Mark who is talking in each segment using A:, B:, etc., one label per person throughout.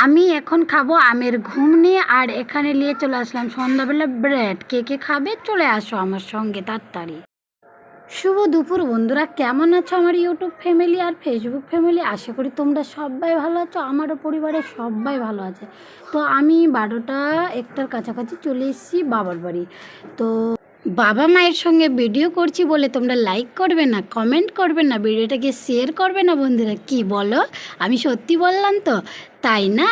A: আমি এখন খাবো আমের ঘুগনি আর এখানে নিয়ে চলে আসলাম সন্ধ্যাবেলা ব্রেড। কে কে খাবে চলে আসো আমার সঙ্গে তাড়াতাড়ি। শুভ দুপুর বন্ধুরা, কেমন আছো আমার ইউটিউব ফ্যামিলি আর ফেসবুক ফ্যামিলি? আশা করি তোমরা সবাই ভালো আছো, আমারও পরিবারের সবাই ভালো আছে। তো আমি 12টা 1টার কাছাকাছি চলে এসেছি বাবার বাড়ি। তো বাবা মায়ের সঙ্গে ভিডিও করছি বলে তোমরা লাইক করবে না, কমেন্ট করবে না, ভিডিওটাকে শেয়ার করবে না বন্ধুরা? কি বলো? আমি সত্যি বললাম তো, তাই না?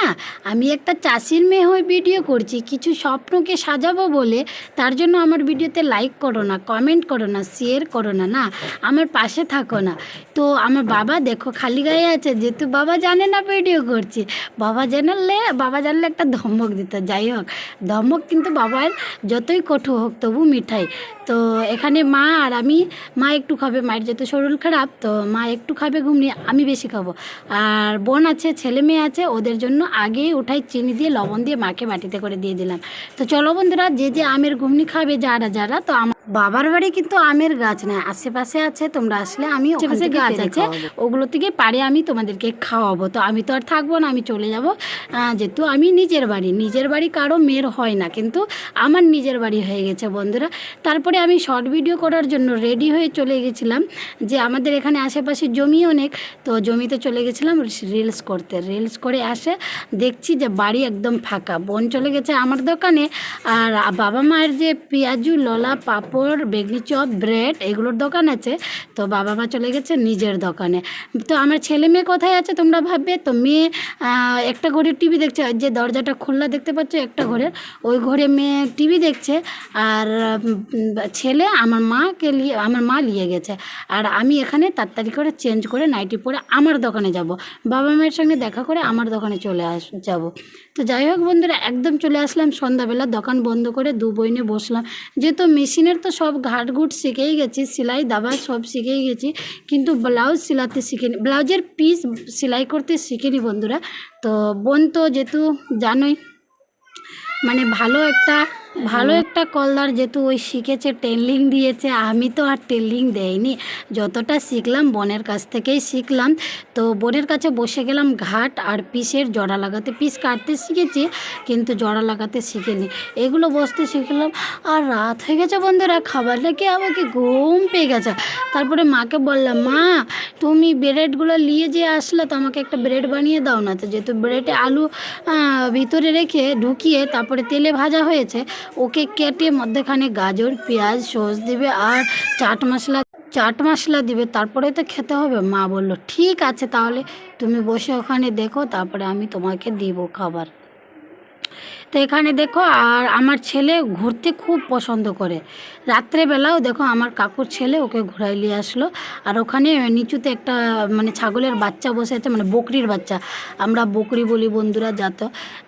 A: আমি একটা চাষির মেয়ে হয়ে ভিডিও করছি কিছু স্বপ্নকে সাজাবো বলে, তার জন্য আমার ভিডিওতে লাইক করো না, কমেন্ট করো না, শেয়ার করো না, না আমার পাশে থাকো না। তো আমার বাবা দেখো খালি গায়ে আছে, যেহেতু বাবা জানে না ভিডিও করছি। বাবা জানলে একটা ধমক দিত। যাই হোক, ধমক কিন্তু বাবার যতই কঠো হোক তবু মিঠাই। তো এখানে মা আর আমি, মা একটু খাবে, মায়ের যেহেতু শরীর খারাপ, তো মা একটু খাবে ঘুগনি, আমি বেশি খাবো। আর বোন আছে, ছেলে মেয়ে আছে, ওদের জন্য আগেই উঠাই চিনি দিয়ে লবণ দিয়ে মাকে বাটিতে করে দিয়ে দিলাম। তো চলো বন্ধুরা, যে যে আমের ঘুগনি খাবে যারা যারা, তো আমার বাবার বাড়ি কিন্তু আমের গাছ নেই, আশেপাশে আছে। তোমরা আসলে আমি আশেপাশে গাছ আছে, ওগুলো থেকে পারে আমি তোমাদেরকে খাওয়াবো। তো আমি তো আর থাকবো না, আমি চলে যাব। যেহেতু আমি নিজের বাড়ি কারো মেয়ের হয় না, কিন্তু আমার নিজের বাড়ি হয়ে গেছে বন্ধুরা। তারপরে আমি শর্ট ভিডিও করার জন্য রেডি হয়ে চলে গেছিলাম, যে আমাদের এখানে আশেপাশে জমি অনেক, তো জমিতে চলে গেছিলাম রিলস করতে। রিলস করে আসে দেখছি যে বাড়ি একদম ফাঁকা, বোন চলে গেছে আমার দোকানে, আর বাবা মায়ের যে পেঁয়াজু, ললা, পাঁপড়, বেগনি চপ, ব্রেড এগুলোর দোকান আছে, তো বাবা মা চলে গেছে নিজের দোকানে। তো আমার ছেলে মেয়ে কোথায় আছে তোমরা ভাববে? তো মেয়ে একটা ঘরে টিভি দেখছে, যে দরজাটা খোলা দেখতে পাচ্ছ একটা ঘরে, ওই ঘরে মেয়ে টিভি দেখছে। আর ছেলে আমার মা নিয়ে গেছে। আর আমি এখানে তাড়াতাড়ি করে চেঞ্জ করে নাইটি পরে আমার দোকানে যাব, বাবা মায়ের সঙ্গে দেখা করে আমার দোকানে যাব। তো যাই হোক বন্ধুরা, একদম চলে আসলাম সন্ধ্যাবেলা, দোকান বন্ধ করে দু বইনে বসলাম। যেহেতু মেশিনের তো সব ঘাটঘুট শিখেই গেছি, সেলাই দাবা সব শিখেই গেছি, কিন্তু ব্লাউজ সেলাতে শিখিনি, ব্লাউজের পিস সেলাই করতে শিখিনি বন্ধুরা। তো বোন তো যেহেতু জানোই, মানে ভালো একটা কলদার, যেহেতু ওই শিখেছে, টেইলিং দিয়েছে। আমি তো আর টেইলিং দেয়নি, যতটা শিখলাম বোনের কাছ থেকেই শিখলাম। তো বোনের কাছে বসে গেলাম ঘাট আর পিসের জড়া লাগাতে। পিস কাটতে শিখেছি কিন্তু জড়া লাগাতে শিখিনি, এগুলো বসতে শিখলাম। আর রাত হয়ে গেছে বন্ধুরা, খাবার লেগে আমাকে ঘুম পেয়ে গেছে। তারপরে মাকে বললাম, মা তুমি ব্রেডগুলো নিয়ে যে আসলে, তো আমাকে একটা ব্রেড বানিয়ে দাও না। তো যেহেতু ব্রেডে আলু ভিতরে রেখে ঢুকিয়ে তারপরে তেলে ভাজা হয়েছে, ওকে কেটে মধ্যেখানে গাজর, পেঁয়াজ, সস দিবে আর চাট মশলা দিবে, তারপরে তো খেতে হবে। মা বলল ঠিক আছে, তাহলে তুমি বসে ওখানে দেখো, তারপরে আমি তোমাকে দিব খাবার। তো এখানে দেখো, আর আমার ছেলে ঘুরতে খুব পছন্দ করে। রাত্রেবেলাও দেখো আমার কাকুর ছেলে ওকে ঘুরাই নিয়ে আসলো। আর ওখানে নিচুতে একটা মানে ছাগলের বাচ্চা বসে আছে, মানে বকরির বাচ্চা, আমরা বকরি বলি বন্ধুরা, যাত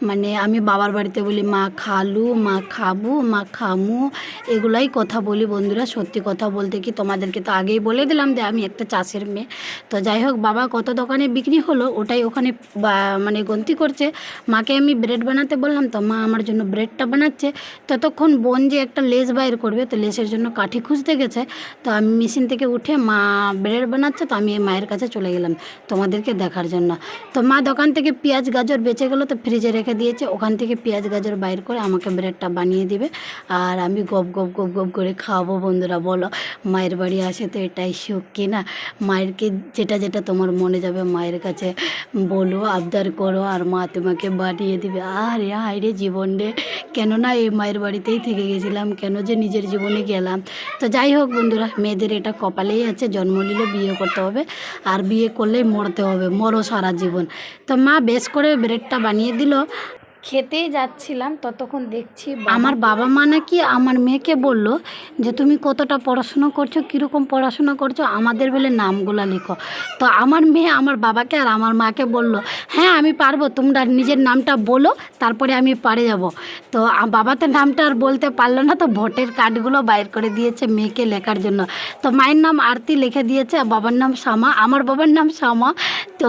A: মানে আমি বাবার বাড়িতে বলি মা খালু, মা খাবু, মা খামু, এগুলাই কথা বলি বন্ধুরা। সত্যি কথা বলতে কি, তোমাদেরকে তো আগেই বলে দিলাম যে আমি একটা চাষের মেয়ে। তো যাই হোক, বাবা কত দোকানে বিক্রি হলো ওটাই ওখানে মানে গন্তি করছে। মাকে আমি ব্রেড বানাতে বললাম, তো মা আমার জন্য ব্রেডটা বানাচ্ছে। ততক্ষণ বোন যে একটা লেস বাইর করবে, তো লেসের জন্য কাঠি খুঁজতে গেছে। তো আমি মেশিন থেকে উঠে মা ব্রেড বানাচ্ছে, তো আমি মায়ের কাছে চলে গেলাম তোমাদেরকে দেখার জন্য। তো মা দোকান থেকে পেঁয়াজ গাজর বেঁচে গেলো, তো ফ্রিজে রেখে দিয়েছে, ওখান থেকে পেঁয়াজ গাজর বাইর করে আমাকে ব্রেডটা বানিয়ে দিবে, আর আমি গপ গপ গপ গপ করে খাওয়াবো। বন্ধুরা বলো, মায়ের বাড়ি আসে তো এটাই সুখ কি না? মায়েরকে যেটা যেটা তোমার মনে যাবে মায়ের কাছে বলো, আবদার করো, আর মা তোমাকে বানিয়ে দিবে। আরে হায়রে জীবন রে, কেননা এই মায়ের বাড়িতেই থেকে গেছিলাম, কেন যে নিজের জীবনে গেলাম। তো যাই হোক বন্ধুরা, মেয়েদের এটা কপালেই আছে, জন্ম নিলে বিয়ে করতে হবে, আর বিয়ে করলেই মরতে হবে, মরো সারা জীবন। তো মা বেশ করে ব্রেডটা বানিয়ে দিল। খেতেই যাচ্ছিলাম, ততক্ষণ দেখছি আমার বাবা মা নাকি আমার মেয়েকে বলল যে তুমি কতটা পড়াশোনা করছো, কীরকম পড়াশোনা করছো, আমাদের বলে নামগুলো লিখো। তো আমার মেয়ে আমার বাবাকে আর আমার মাকে বলল, হ্যাঁ আমি পারবো, তোমরা নিজের নামটা বলো, তারপরে আমি পারে যাব। তো বাবা তো নামটা আর বলতে পারলো না, তো ভোটের কার্ডগুলো বাইর করে দিয়েছে মেয়েকে লেখার জন্য। তো মায়ের নাম আরতি লিখে দিয়েছে, আর বাবার নাম শ্যামা, আমার বাবার নাম শ্যামা। তো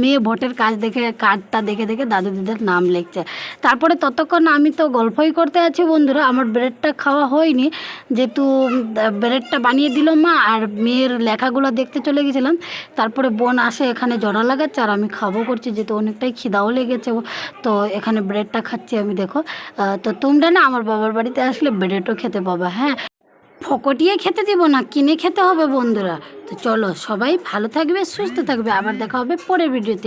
A: মেয়ে ভোটের কার্ডটা দেখে দেখে দাদু দিদার নাম লিখছে। লাগছে। তারপরে ততক্ষণ আমি তো গল্পই করতে আছি বন্ধুরা, আমার ব্রেডটা খাওয়া হয়নি, যেহেতু ব্রেডটা বানিয়ে দিল মা, আর মেয়ের লেখাগুলো দেখতে চলে গেছিলাম। তারপরে বোন আসে এখানে জড়া লাগাচ্ছে, আর আমি খাবো করছি, যেহেতু অনেকটাই খিদাও লেগেছে। তো এখানে ব্রেডটা খাচ্ছি আমি, দেখো। তো তোমরা না আমার বাবার বাড়িতে আসলে ব্রেডও খেতে পাবা, হ্যাঁ, ফকটিয়ে খেতে দিব না, কিনে খেতে হবে বন্ধুরা। তো চলো, সবাই ভালো থাকবে, সুস্থ থাকবে, আবার দেখা হবে পরের ভিডিওতে।